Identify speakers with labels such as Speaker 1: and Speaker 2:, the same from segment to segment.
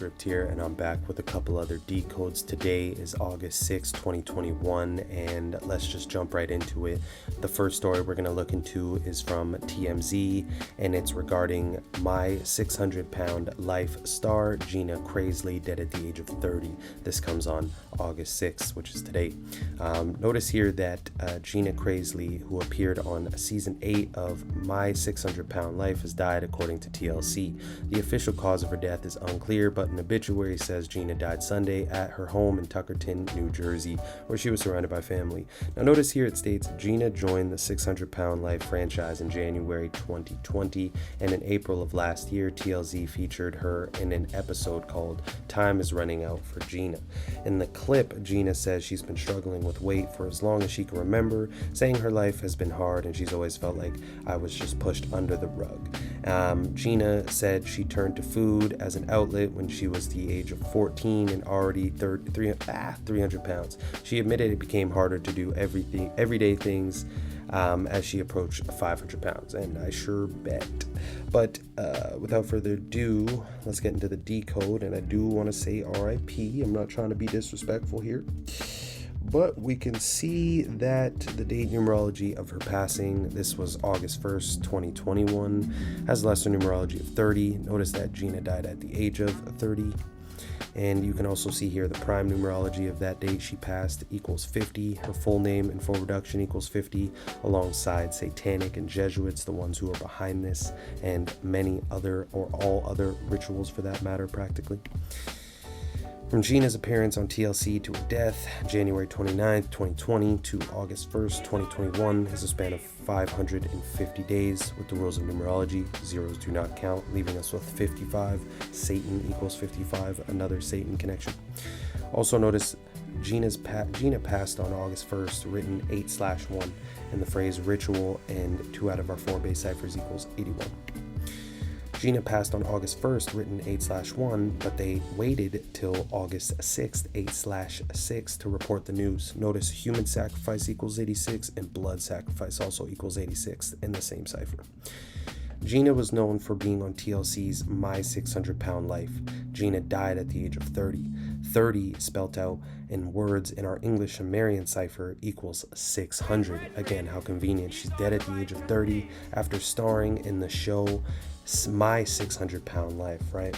Speaker 1: FreetofindTruth here, and I'm back with a couple other decodes. Today is August 6, 2021, and let's just jump right into it. The first story we're going to look into is from TMZ, and it's regarding my 600-pound life star, Gina Krasley, dead at the age of 30. This comes on August 6th, which is today. Notice here that Gina Krasley, who appeared on season 8 of My 600-Pound Life, has died according to TLC. The official cause of her death is unclear, but an obituary says Gina died Sunday at her home in Tuckerton, New Jersey, where she was surrounded by family. Now notice here it states Gina joined the 600-Pound Life franchise in January 2020, and in April of last year, TLC featured her in an episode called Time is Running Out for Gina. In the clip, Gina says she's been struggling with weight for as long as she can remember, saying her life has been hard and she's always felt like I was just pushed under the rug. Gina said she turned to food as an outlet when she was the age of 14 and already 300 pounds. She admitted it became harder to do everyday things as she approached 500 pounds, and I sure bet. But without further ado, let's get into the decode, and I do want to say RIP. I'm not trying to be disrespectful here. But we can see that the date numerology of her passing, this was August 1st, 2021, has lesser numerology of 30. Notice that Gina died at the age of 30. And you can also see here the prime numerology of that date she passed equals 50. Her full name and full reduction equals 50, alongside Satanic and Jesuits, the ones who are behind this, and many other, or all other rituals for that matter, practically. From Gina's appearance on TLC to her death, January 29th, 2020 to August 1st, 2021 is a span of 550 days with the rules of numerology. Zeros do not count, leaving us with 55. Satan equals 55, another Satan connection. Also notice Gina passed on August 1st, written 8/1, and the phrase ritual and 2 out of our 4 base ciphers equals 81. Gina passed on August 1st, written 8/1, but they waited till August 6th, 8/6, to report the news. Notice human sacrifice equals 86 and blood sacrifice also equals 86 in the same cipher. Gina was known for being on TLC's My 600-Pound Life. Gina died at the age of 30. 30 spelt out in words in our English Sumerian cipher equals 600. Again, how convenient. She's dead at the age of 30 after starring in the show My 600-Pound Life, right?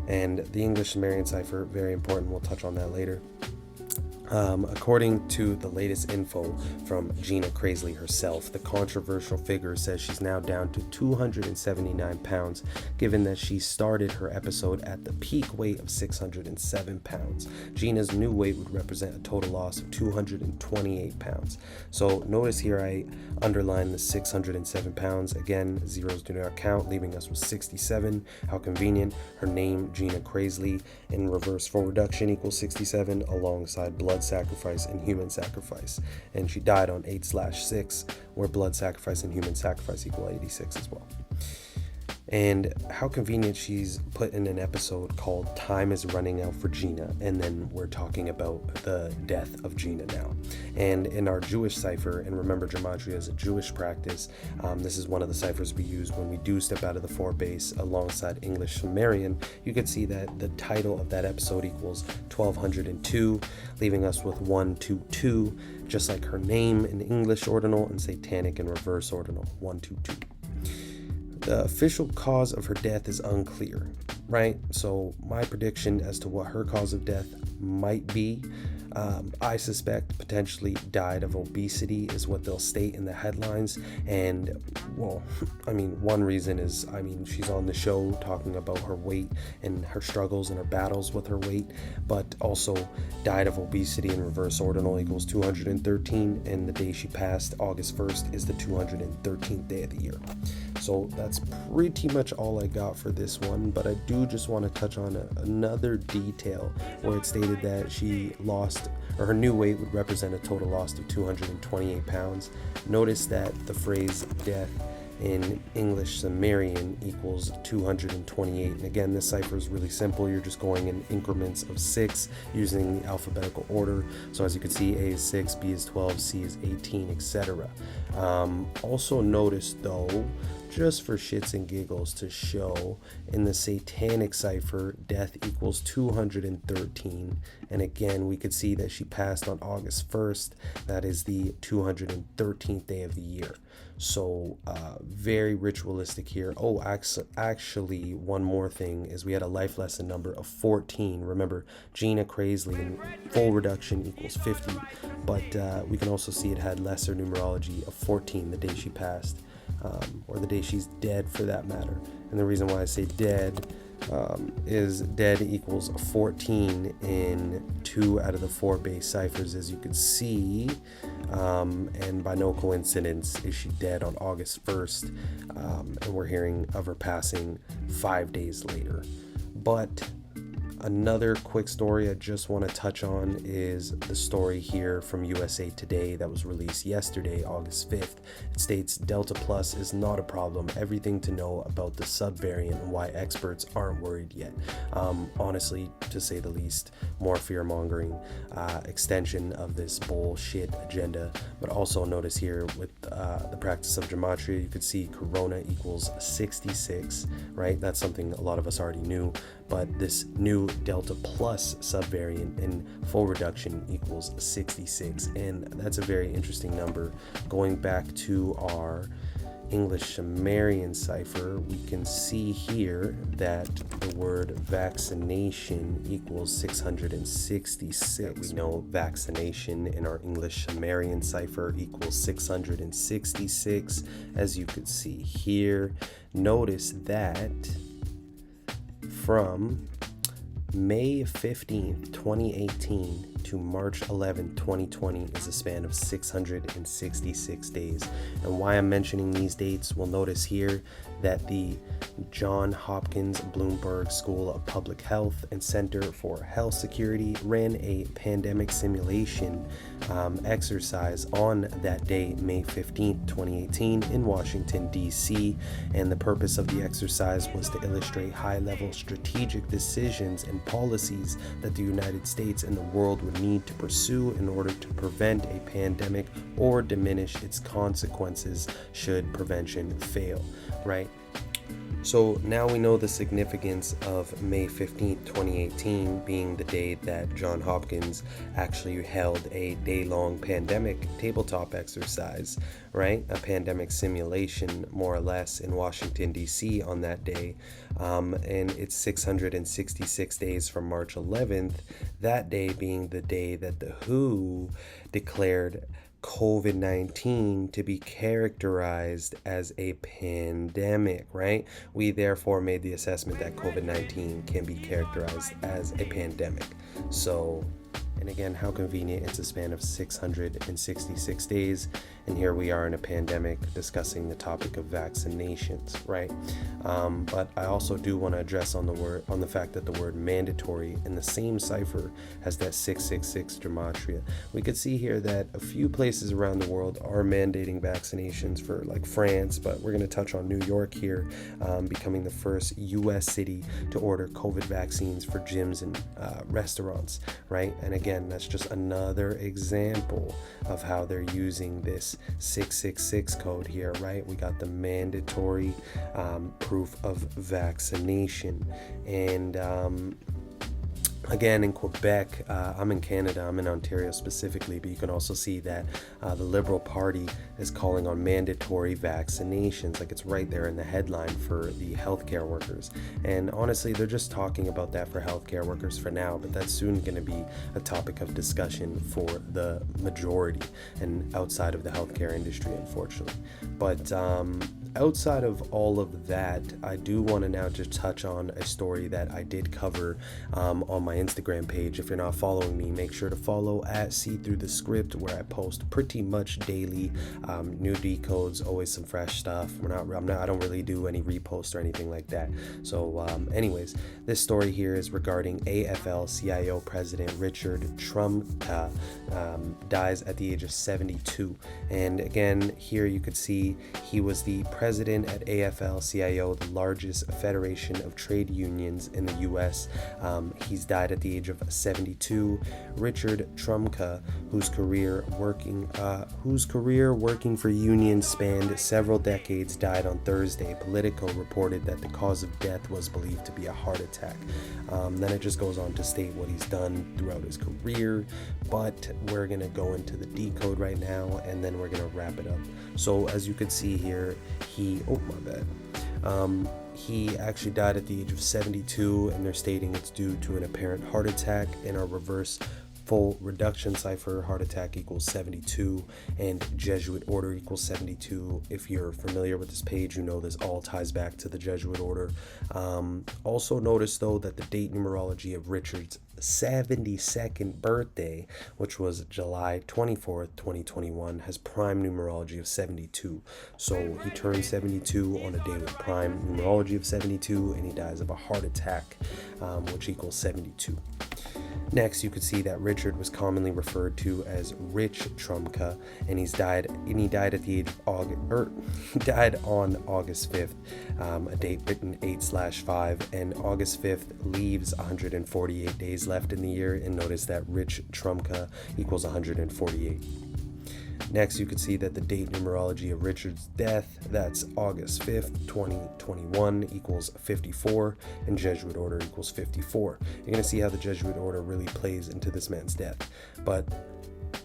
Speaker 1: And the English Sumerian cipher, very important. We'll touch on that later. According to the latest info from Gina Krasley herself, the controversial figure says she's now down to 279 pounds, given that she started her episode at the peak weight of 607 pounds. Gina's new weight would represent a total loss of 228 pounds. So notice here I underline the 607 pounds. Again, zeros do not count, leaving us with 67. How convenient. Her name, Gina Krasley, in reverse full reduction equals 67, alongside blood sacrifice and human sacrifice, and she died on 8/6, where blood sacrifice and human sacrifice equal 86 as well. And how convenient she's put in an episode called Time is Running Out for Gina, and then we're talking about the death of Gina now. And in our Jewish cipher, and remember Gematria is a Jewish practice, this is one of the ciphers we use when we do step out of the 4 base alongside English Sumerian. You can see that the title of that episode equals 1202, leaving us with 122, just like her name in English ordinal and Satanic in reverse ordinal, 122. The official cause of her death is unclear, right? So my prediction as to what her cause of death might be, I suspect potentially died of obesity is what they'll state in the headlines. And well, I mean, one reason is, she's on the show talking about her weight and her struggles and her battles with her weight, but also died of obesity in reverse ordinal equals 213, and the day she passed, August 1st, is the 213th day of the year. So that's pretty much all I got for this one, but I do just want to touch on another detail where it stated that she lost, or her new weight would represent a total loss of 228 pounds. Notice that the phrase death in English Sumerian equals 228. And again, this cipher is really simple. You're just going in increments of 6 using the alphabetical order. So as you can see, A is 6, B is 12, C is 18, etc. Also notice though, just for shits and giggles to show in the satanic cipher, death equals 213. And again, we could see that she passed on August 1st. That is the 213th day of the year. So very ritualistic here. Oh, actually, one more thing is we had a life lesson number of 14. Remember, Gina Krasley, full reduction equals 50. But we can also see it had lesser numerology of 14 the day she passed, or the day she's dead for that matter. And the reason why I say dead is dead equals 14 in 2 out of the 4 base ciphers, as you can see. And by no coincidence is she dead on August 1st, and we're hearing of her passing 5 days later. But another quick story I just want to touch on is the story here from USA Today that was released yesterday, August 5th. It states Delta Plus is not a problem. Everything to know about the subvariant and why experts aren't worried yet. Honestly, to say the least, more fear-mongering extension of this bullshit agenda. But also notice here with the practice of Gematria, you could see Corona equals 66, right? That's something a lot of us already knew. But this new Delta Plus subvariant in full reduction equals 66. And that's a very interesting number. Going back to our English Sumerian cipher, we can see here that the word vaccination equals 666. We know vaccination in our English Sumerian cipher equals 666, as you could see here. Notice that from May 15th, 2018 to March 11th, 2020 is a span of 666 days. And why I'm mentioning these dates, we'll notice here that the Johns Hopkins Bloomberg School of Public Health and Center for Health Security ran a pandemic simulation exercise on that day, May 15th, 2018 in Washington, D.C. And the purpose of the exercise was to illustrate high-level strategic decisions and policies that the United States and the world would need to pursue in order to prevent a pandemic or diminish its consequences should prevention fail, right? So now we know the significance of May 15th, 2018 being the day that Johns Hopkins actually held a day-long pandemic tabletop exercise, right? A pandemic simulation, more or less, in Washington, D.C. on that day. And it's 666 days from March 11th, that day being the day that the WHO declared COVID-19 to be characterized as a pandemic, right? We therefore made the assessment that COVID-19 can be characterized as a pandemic. So, and again, how convenient, it's a span of 666 days. And here we are in a pandemic discussing the topic of vaccinations, right? But I also do want to address on the fact that the word mandatory in the same cipher has that 666 gematria. We could see here that a few places around the world are mandating vaccinations for like France, but we're going to touch on New York here, becoming the first U.S. city to order COVID vaccines for gyms and restaurants, right? And again, that's just another example of how they're using this 666 code here, right? We got the mandatory proof of vaccination. And again, in Quebec, I'm in Canada, I'm in Ontario specifically, but you can also see that the Liberal Party is calling on mandatory vaccinations. Like, it's right there in the headline for the healthcare workers. And honestly, they're just talking about that for healthcare workers for now, but that's soon going to be a topic of discussion for the majority and outside of the healthcare industry, unfortunately. But outside of all of that, I do want to now just touch on a story that I did cover on my Instagram page. If you're not following me, make sure to follow at See Through the Script, where I post pretty much daily new decodes, always some fresh stuff. I don't really do any reposts or anything like that. So anyways, this story here is regarding AFL-CIO President Richard Trumka, dies at the age of 72. And again, here you could see he was the president at AFL-CIO, the largest federation of trade unions in the U.S. He's died at the age of 72. Richard Trumka, whose career working for unions spanned several decades, died on Thursday. Politico reported that the cause of death was believed to be a heart attack. Then it just goes on to state what he's done throughout his career, but we're going to go into the decode right now, and then we're going to wrap it up. So as you can see here, he actually died at the age of 72, and they're stating it's due to an apparent heart attack. In our reverse full reduction cipher, heart attack equals 72 and Jesuit order equals 72. If you're familiar with this page, you know this all ties back to the Jesuit order. Also notice though that the date numerology of Richard's 72nd birthday, which was July 24th, 2021, has prime numerology of 72. So he turned 72 on a day with prime numerology of 72, and he dies of a heart attack, which equals 72. Next, you could see that Richard was commonly referred to as Rich Trumka, and he died at the age of he died on August 5th, a date written 8/5, and August 5th leaves 148 days left in the year, and notice that Rich Trumka equals 148. Next, you can see that the date numerology of Richard's death, that's August 5th, 2021, equals 54, and Jesuit order equals 54. You're going to see how the Jesuit order really plays into this man's death. But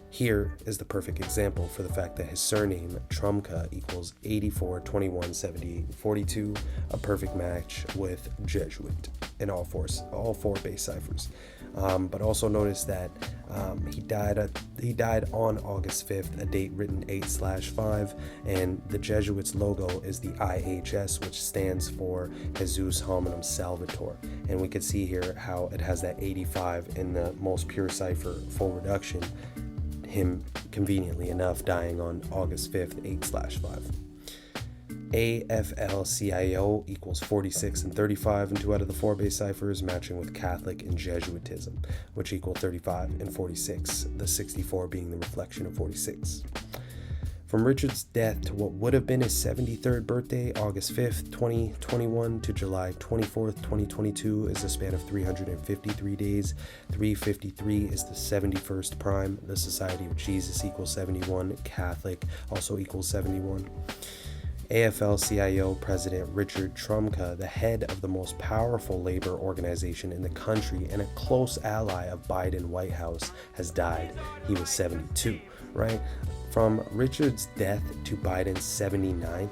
Speaker 1: here is the perfect example for the fact that his surname, Trumka, equals 84, 21, 78, 42, a perfect match with Jesuit in all four base ciphers. But also notice that he died on August 5th, a date written 8/5, and the Jesuits' logo is the IHS, which stands for Jesus Hominum Salvator. And we can see here how it has that 85 in the most pure cipher, full reduction, him conveniently enough dying on August 5th, 8/5. AFL-CIO equals 46 and 35 in 2 out of the 4 base ciphers, matching with Catholic and Jesuitism, which equal 35 and 46, the 64 being the reflection of 46. From Richard's death to what would have been his 73rd birthday, August 5th, 2021, to July 24th, 2022, is a span of 353 days. 353 is the 71st prime. The Society of Jesus equals 71. Catholic also equals 71. AFL-CIO President Richard Trumka, the head of the most powerful labor organization in the country and a close ally of Biden White House, has died. He was 72, right? From Richard's death to Biden's 79th,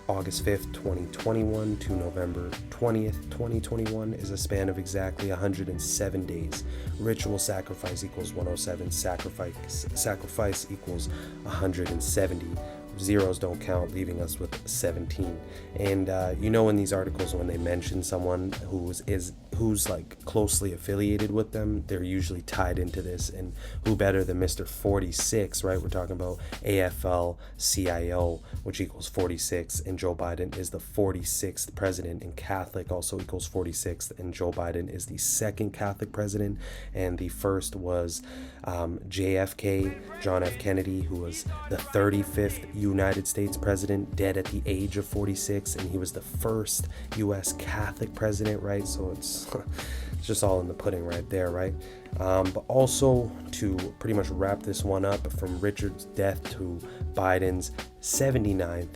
Speaker 1: August 5th, 2021 to November 20th, 2021 is a span of exactly 107 days. Ritual sacrifice equals 107, sacrifice equals 170. Zeros don't count, leaving us with 17. And in these articles, when they mention someone who's like closely affiliated with them, they're usually tied into this. And who better than Mr. 46, right? We're talking about AFL-CIO, which equals 46, and Joe Biden is the 46th president, and Catholic also equals 46th, and Joe Biden is the 2nd Catholic president, and the first was JFK, John F. Kennedy, who was the 35th United States president, dead at the age of 46, and he was the first U.S. Catholic president, right? So it's just all in the pudding right there, right? But also, to pretty much wrap this one up, from Richard's death to Biden's 79th,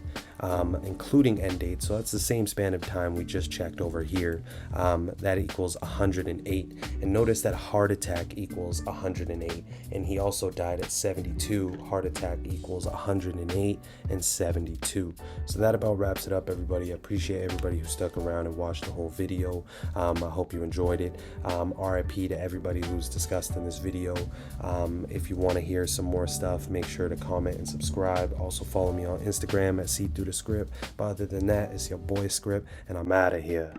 Speaker 1: including end date, so that's the same span of time we just checked over here, that equals 108. And notice that heart attack equals 108, and he also died at 72. Heart attack equals 108 and 72. So that about wraps it up, everybody. I appreciate everybody who stuck around and watched the whole video. I hope you enjoyed it. RIP to everybody who's discussed in this video. If you want to hear some more stuff, make sure to comment and subscribe. Also follow me on Instagram at See Through the Script. But other than that, it's your boy Script, and I'm out of here.